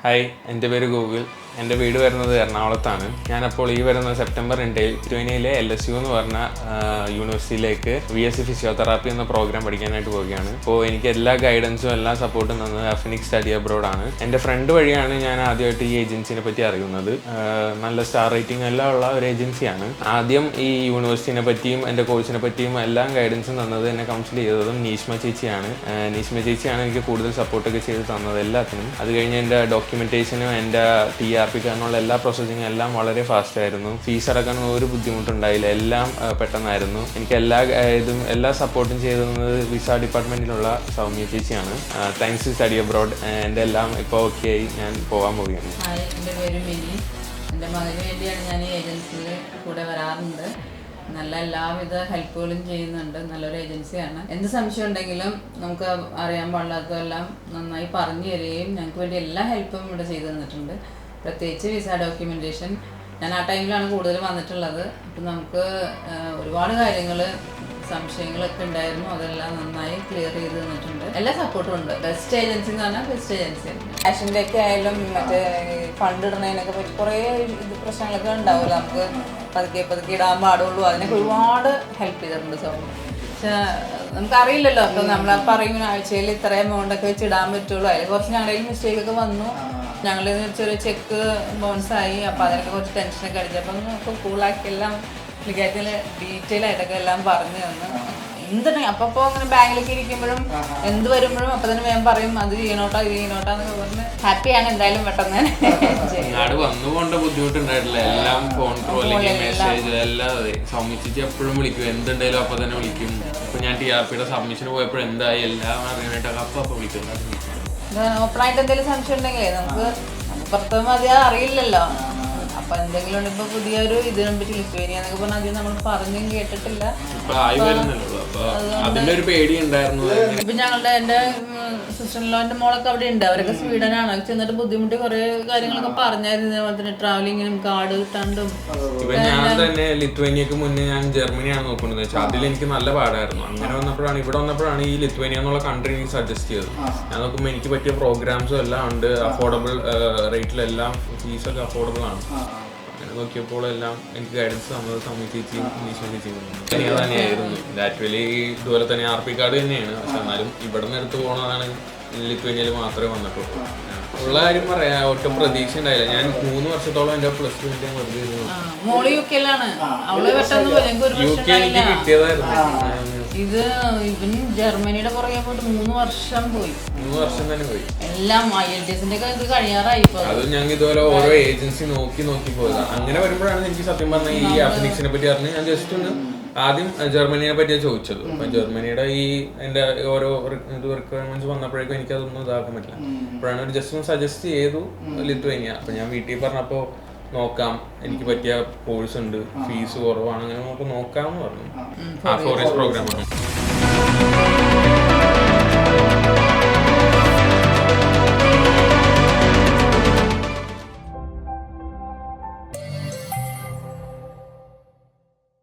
Hi, എൻ്റെ പേര് Google. എൻ്റെ വീട് വരുന്നത് എറണാകുളത്താണ്. ഞാനപ്പോൾ ഈ വരുന്ന സെപ്റ്റംബർ 2 ലിത്വാനിയയിലെ LSU എന്ന് പറഞ്ഞ യൂണിവേഴ്സിറ്റിയിലേക്ക് VSc ഫിസിയോതെറാപ്പി എന്ന പ്രോഗ്രാം പഠിക്കാനായിട്ട് പോവുകയാണ്. അപ്പോൾ എനിക്ക് എല്ലാ ഗൈഡൻസും എല്ലാ സപ്പോർട്ടും തന്നത് അഫിനിക്സ് സ്റ്റഡി അബ്രോഡാണ്. എൻ്റെ ഫ്രണ്ട് വഴിയാണ് ഞാൻ ആദ്യമായിട്ട് ഈ ഏജൻസിനെ പറ്റി അറിയുന്നത്. നല്ല സ്റ്റാർ റേറ്റിംഗ് എല്ലാം ഉള്ള ഒരു ഏജൻസിയാണ്. ആദ്യം ഈ യൂണിവേഴ്സിറ്റിനെ പറ്റിയും എൻ്റെ കോഴ്സിനെ പറ്റിയും എല്ലാം ഗൈഡൻസും തന്നത്, എന്നെ കൗൺസിൽ ചെയ്തതും നീഷ്മ ചേച്ചിയാണ്. എനിക്ക് കൂടുതൽ സപ്പോർട്ടൊക്കെ ചെയ്ത് തന്നത് എല്ലാത്തിനും. അത് കഴിഞ്ഞ് എൻ്റെ ഡോക്യുമെൻറ്റേഷനും എൻ്റെ TRP-ക്കാനുള്ള എല്ലാ പ്രോസസ്സിങ്ങും എല്ലാം വളരെ ഫാസ്റ്റ് ആയിരുന്നു. ഫീസ് അടക്കാൻ ഒരു ബുദ്ധിമുട്ടുണ്ടായില്ല, എല്ലാം പെട്ടെന്നായിരുന്നു. എനിക്ക് എല്ലാ സപ്പോർട്ടും ചെയ്തത് വിസ ഡിപ്പാർട്ട്മെൻറ്റിലുള്ള സൗമ്യ ചേച്ചിയാണ്. Thanks to study abroad. എൻ്റെ എല്ലാം ഇപ്പോൾ ഓക്കെ ആയി, ഞാൻ പോകാൻ പോവുകയാണ്. എൻ്റെ പേര് മിനി. എൻ്റെ മകന് വേണ്ടിയാണ് ഞാൻ ഈ ഏജൻസിയിൽ കൂടെ വരാറുണ്ട്. നല്ല എല്ലാവിധ ഹെൽപ്പുകളും ചെയ്യുന്നുണ്ട്. നല്ലൊരു ഏജൻസിയാണ്. എന്ത് സംശയം ഉണ്ടെങ്കിലും നമുക്ക് അറിയാൻ പാടില്ലാത്തതെല്ലാം നന്നായി പറഞ്ഞു തരികയും ഞങ്ങൾക്ക് വേണ്ടി എല്ലാ ഹെൽപ്പും ഇവിടെ ചെയ്തു തന്നിട്ടുണ്ട്. പ്രത്യേകിച്ച് വിസ ഡോക്യുമെൻറ്റേഷൻ. ഞാൻ ആ ടൈമിലാണ് കൂടുതൽ വന്നിട്ടുള്ളത്. അപ്പം നമുക്ക് ഒരുപാട് കാര്യങ്ങൾ സംശയങ്ങളൊക്കെ ഉണ്ടായിരുന്നു, അതെല്ലാം നന്നായി ക്ലിയർ ചെയ്ത് തന്നിട്ടുണ്ട്. എല്ലാ സപ്പോർട്ടും ഉണ്ട്. ബെസ്റ്റ് ഏജൻസി എന്ന് പറഞ്ഞാൽ ബെസ്റ്റ് ഏജൻസിയാണ്. ക്യാഷിൻ്റെ ഒക്കെ ആയാലും മറ്റേ ഫണ്ട് ഇടുന്നതിനൊക്കെ പറ്റി കുറേ പ്രശ്നങ്ങളൊക്കെ ഉണ്ടാവില്ല. നമുക്ക് പതുക്കെ ഇടാൻ പാടുള്ളൂ. അതിനൊക്കെ ഒരുപാട് ഹെൽപ്പ് ചെയ്തിട്ടുണ്ട് സൗണ്ട്. പക്ഷേ നമുക്കറിയില്ലല്ലോ. അപ്പോൾ നമ്മൾ പറയും ആഴ്ചയിൽ ഇത്ര എമൗണ്ടൊക്കെ വെച്ച് ഇടാൻ പറ്റുള്ളൂ. അതിൽ കുറച്ച് ഞങ്ങളുടെ മിസ്റ്റേക്കൊക്കെ വന്നു. ഞങ്ങൾ ചെറിയ ചെക്ക് ബൗൺസായി. അപ്പോൾ അതിനൊക്കെ കുറച്ച് ടെൻഷനൊക്കെ അടിച്ചപ്പോൾ നമുക്ക് കൂളാക്കി എല്ലാം പുള്ളിക്കാരത്തിൽ ഡീറ്റെയിൽ ആയിട്ടൊക്കെ എല്ലാം പറഞ്ഞു തന്നു. എന്തുണ്ടെങ്കിൽ അപ്പോൾ അങ്ങനെ ബാങ്കിലൊക്കെ ഇരിക്കുമ്പോഴും എന്ത് വരുമ്പോഴും അപ്പം തന്നെ വേഗം പറയും അത് ചെയ്യണോട്ടാന്നൊക്കെ പറഞ്ഞ് ഹാപ്പിയാണ്. എന്തായാലും പെട്ടെന്ന് വന്നുകൊണ്ട് ബുദ്ധിമുട്ടുണ്ടായിട്ടില്ല. എല്ലാം ഫോൺ കോൾ, മെസ്സേജ് എല്ലാം. സൗമ്യച്ചി എപ്പോഴും വിളിക്കും, എന്തുണ്ടായാലും അപ്പം തന്നെ വിളിക്കും. ഇപ്പം ഞാൻ TRP-യുടെ സബ്മിഷന് പോയപ്പോഴും എന്തായി എല്ലാം അറിയാനായിട്ടൊക്കെ അപ്പം വിളിക്കും. ഓപ്പണായിട്ട് എന്തെങ്കിലും സംശയം ഉണ്ടെങ്കിലേ നമുക്ക് പുറത്ത് മതി അറിയില്ലല്ലോ. അപ്പം എന്തെങ്കിലും ഉണ്ട്. ഇപ്പോൾ പുതിയൊരു ഇതിനെ പറ്റി ലിത്വേനിയ എന്നൊക്കെ പറഞ്ഞാൽ അധികം നമ്മൾ പറഞ്ഞും കേട്ടിട്ടില്ല. ഇപ്പം ഞങ്ങളുടെ എൻ്റെ സിസ്റ്ററിലോ എൻ്റെ മോളൊക്കെ അവിടെ ഉണ്ട്. അവരൊക്കെ സ്വീഡനാണ്. ചെന്നിട്ട് ബുദ്ധിമുട്ടി കുറേ കാര്യങ്ങളൊക്കെ പറഞ്ഞായിരുന്നു. ഇതേപോലെ തന്നെ ട്രാവലിങ്ങിനും കാർഡ് കിട്ടാണ്ടും. ഞാൻ തന്നെ ലിത്വേനിയക്ക് മുന്നേ ഞാൻ ജർമ്മനിയാണ് നോക്കുന്നത് വെച്ചാൽ അതിലെനിക്ക് നല്ല പാടായിരുന്നു. അങ്ങനെ ഇവിടെ വന്നപ്പോഴാണ് ഈ ലിത്വേനിയ എന്നുള്ള കൺട്രി എനിക്ക് സജസ്റ്റ് ചെയ്തത്. ഞാൻ നോക്കുമ്പോൾ എനിക്ക് പറ്റിയ പ്രോഗ്രാംസും എല്ലാം ഉണ്ട്. അഫോർഡബിൾ റേറ്റിലെല്ലാം ഫീസൊക്കെ അഫോർഡബിൾ ആണ്. അങ്ങനെ നോക്കിയപ്പോൾ എല്ലാം എനിക്ക് ഗൈഡൻസ് തന്നത് സൗമ്യ ചേച്ചിയും നീഷ്മ ചേച്ചിയും തന്നെയായിരുന്നു. ആക്ച്വലി ഇതുപോലെ തന്നെ RP കാർഡ് തന്നെയാണ്. പക്ഷെ എന്നാലും ഇവിടെ നിന്ന് എടുത്ത് പോകുന്നതാണ് ലിത്വേനിയയിൽ മാത്രമേ വന്നിട്ടുള്ളൂ. ഉള്ള കാര്യം പറയാം, ഒട്ടും പ്രതീക്ഷ ഉണ്ടായില്ല. ഞാൻ 3 വർഷത്തോളം എൻ്റെ +2 വെറുതെ UK എനിക്ക് കിട്ടിയതായിരുന്നു. ഇത് ഇവൻ ജർമ്മനിയുടെ പുറകെ പോയിട്ട് 3 വർഷം പോയി. 3 വർഷം തന്നെ പോയി. എല്ലാം IELTS-ന്റെ ഒക്കെ ഇത് കഴിയാറായി. അത് ഞങ്ങൾ ഇതുപോലെ ഓരോ ഏജൻസി നോക്കി പോയതാണ്. അങ്ങനെ വരുമ്പോഴാണ് എനിക്ക് സത്യം പറഞ്ഞ ഈ അഫിനിക്സിനെ പറ്റി അറിഞ്ഞ് ഞാൻ ജസ്റ്റ് ഒന്ന് ആദ്യം ജർമ്മനിയെ പറ്റിയാണ് ചോദിച്ചത്. അപ്പം ജർമ്മനിയുടെ എൻ്റെ ഓരോ റിക്വയർമെന്റ്സ് വന്നപ്പോഴേക്കും എനിക്കതൊന്നും ഇതാക്കാൻ പറ്റില്ല. അപ്പോഴാണ് ഒരു ജസ്റ്റ് ഒന്ന് സജസ്റ്റ് ചെയ്തു ലിത്വേനിയ. അപ്പം ഞാൻ വീട്ടിൽ പറഞ്ഞപ്പോൾ നോക്കാം, എനിക്ക് പറ്റിയ കോഴ്സ് ഉണ്ട്, ഫീസ് കുറവാണ്, അങ്ങനെ നമുക്ക് നോക്കാമെന്ന് പറഞ്ഞു. 4 ഇയർ പ്രോഗ്രാമാണ്.